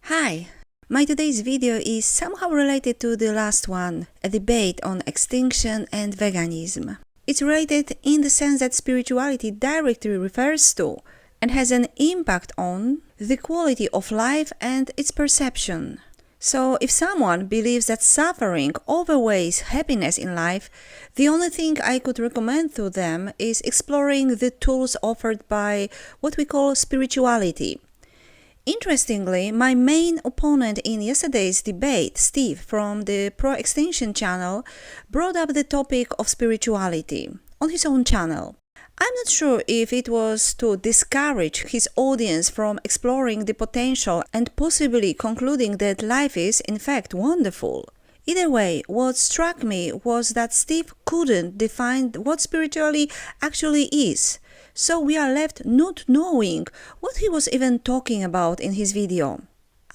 Hi! My today's video is somehow related to the last one, a debate on extinction and veganism. It's related in the sense that spirituality directly refers to and has an impact on the quality of life and its perception. So if someone believes that suffering outweighs happiness in life, the only thing I could recommend to them is exploring the tools offered by what we call spirituality. Interestingly, my main opponent in yesterday's debate, Steve from the Pro-Extinction channel, brought up the topic of spirituality on his own channel. I'm not sure if it was to discourage his audience from exploring the potential and possibly concluding that life is, in fact, wonderful. Either way, what struck me was that Steve couldn't define what spirituality actually is. So we are left not knowing what he was even talking about in his video.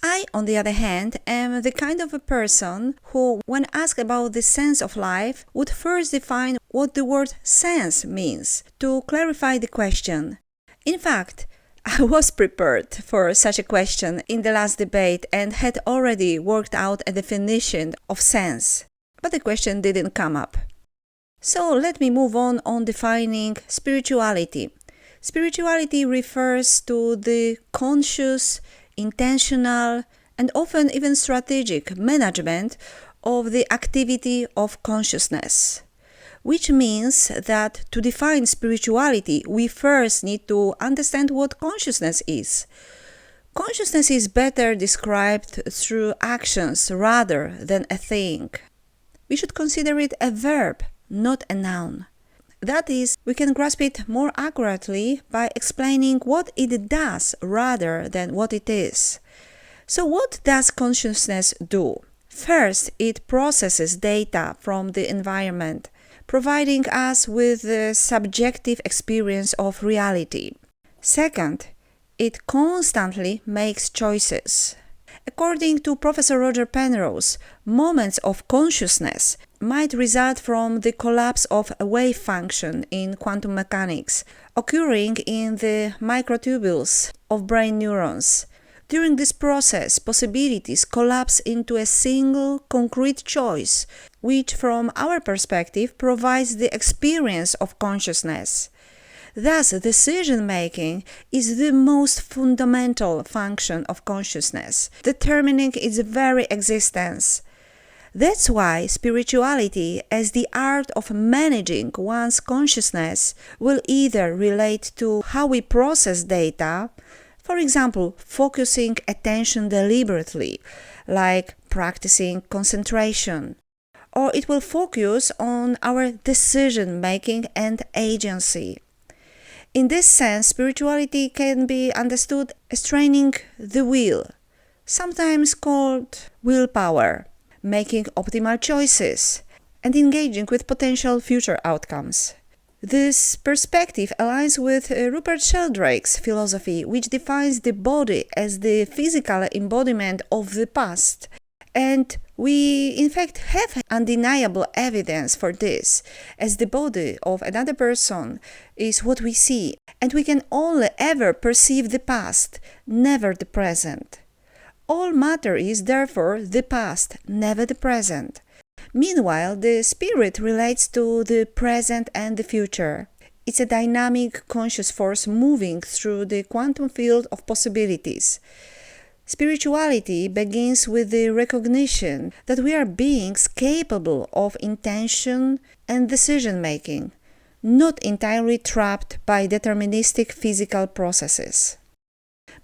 I, on the other hand, am the kind of a person who, when asked about the sense of life, would first define what the word sense means to clarify the question. In fact, I was prepared for such a question in the last debate and had already worked out a definition of sense, but the question didn't come up. So let me move on defining spirituality. Spirituality refers to the conscious, intentional, and often even strategic management of the activity of consciousness. Which means that to define spirituality, we first need to understand what consciousness is. Consciousness is better described through actions rather than a thing. We should consider it a verb, not a noun. That is, we can grasp it more accurately by explaining what it does rather than what it is. So what does consciousness do? First, it processes data from the environment, providing us with the subjective experience of reality. Second, it constantly makes choices. According to Professor Roger Penrose, moments of consciousness might result from the collapse of a wave function in quantum mechanics, occurring in the microtubules of brain neurons. During this process, possibilities collapse into a single concrete choice, which from our perspective provides the experience of consciousness. Thus, decision-making is the most fundamental function of consciousness, determining its very existence. That's why spirituality, as the art of managing one's consciousness, will either relate to how we process data, for example, focusing attention deliberately, like practicing concentration, or it will focus on our decision-making and agency. In this sense, spirituality can be understood as training the will, sometimes called willpower, making optimal choices, and engaging with potential future outcomes. This perspective aligns with Rupert Sheldrake's philosophy, which defines the body as the physical embodiment of the past. And we, in fact, have undeniable evidence for this, as the body of another person is what we see, and we can only ever perceive the past, never the present. All matter is, therefore, the past, never the present. Meanwhile, the spirit relates to the present and the future. It's a dynamic, conscious force moving through the quantum field of possibilities. Spirituality begins with the recognition that we are beings capable of intention and decision-making, not entirely trapped by deterministic physical processes.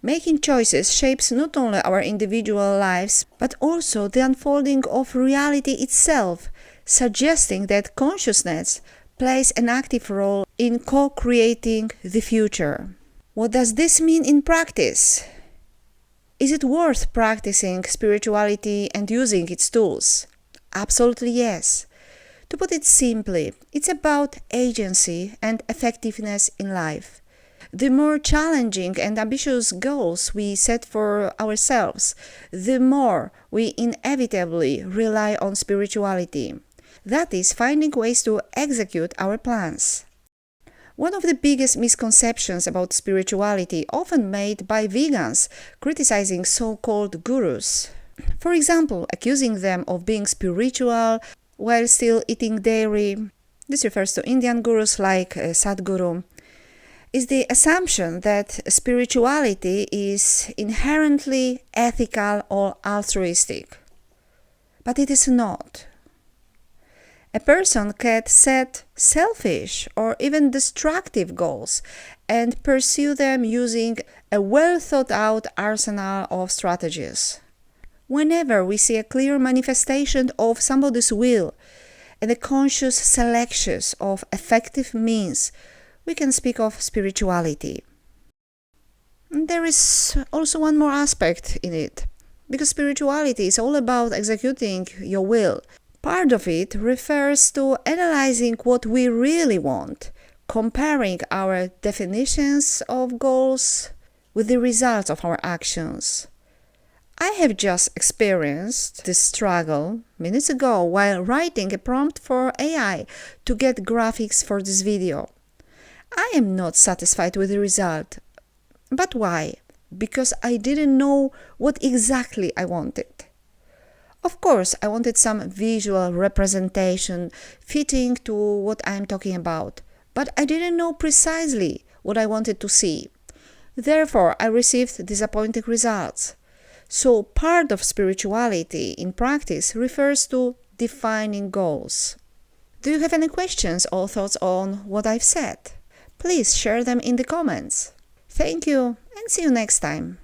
Making choices shapes not only our individual lives, but also the unfolding of reality itself, suggesting that consciousness plays an active role in co-creating the future. What does this mean in practice? Is it worth practicing spirituality and using its tools? Absolutely yes. To put it simply, it's about agency and effectiveness in life. The more challenging and ambitious goals we set for ourselves, the more we inevitably rely on spirituality. That is, finding ways to execute our plans. One of the biggest misconceptions about spirituality, often made by vegans criticizing so-called gurus. For example, accusing them of being spiritual while still eating dairy. This refers to Indian gurus like Sadhguru. Is the assumption that spirituality is inherently ethical or altruistic. But it is not. A person can set selfish or even destructive goals and pursue them using a well-thought-out arsenal of strategies. Whenever we see a clear manifestation of somebody's will and a conscious selection of effective means, we can speak of spirituality. There is also one more aspect in it, because spirituality is all about executing your will. Part of it refers to analyzing what we really want, comparing our definitions of goals with the results of our actions. I have just experienced this struggle minutes ago while writing a prompt for AI to get graphics for this video. I am not satisfied with the result. But why? Because I didn't know what exactly I wanted. Of course, I wanted some visual representation fitting to what I am talking about, but I didn't know precisely what I wanted to see. Therefore, I received disappointing results. So, part of spirituality in practice refers to defining goals. Do you have any questions or thoughts on what I've said? Please share them in the comments. Thank you and see you next time.